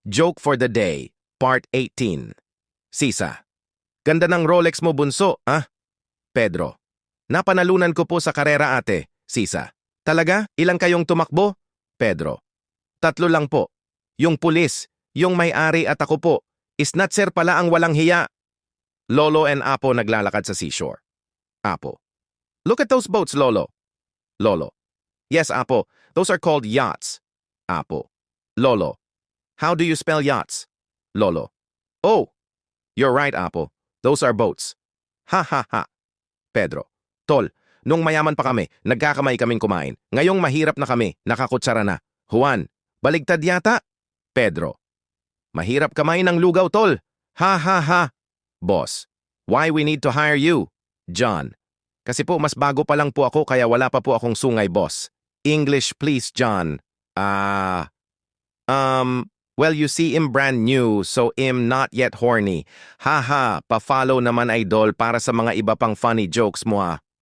Joke for the Day, Part 18. Sisa. Ganda ng Rolex mo, bunso, ah? Pedro. Napanalunan ko po sa karera, ate. Sisa. Talaga? Ilang kayong tumakbo? Pedro. 3 lang po. Yung pulis, yung may-ari at ako po. Snatcher pala ang walang hiya. Lolo and Apo naglalakad sa seashore. Apo. Look at those boats, Lolo. Lolo. Yes, Apo. Those are called yachts. Apo. Lolo. How do you spell yachts? Lolo. Oh, you're right, Apo. Those are boats. Ha ha ha. Pedro. Tol, nung mayaman pa kami, nagkakamay kaming kumain. Ngayong mahirap na kami, nakakutsara na. Juan, baligtad yata? Pedro. Mahirap kamay ng lugaw, tol. Ha ha ha. Boss. Why we need to hire you? John. Kasi po mas bago pa lang po ako kaya wala pa po akong sungay, boss. English please, John. Well, you see, I'm brand new, so I'm not yet horny. Haha, pa-follow naman idol para sa mga iba pang funny jokes mo ah.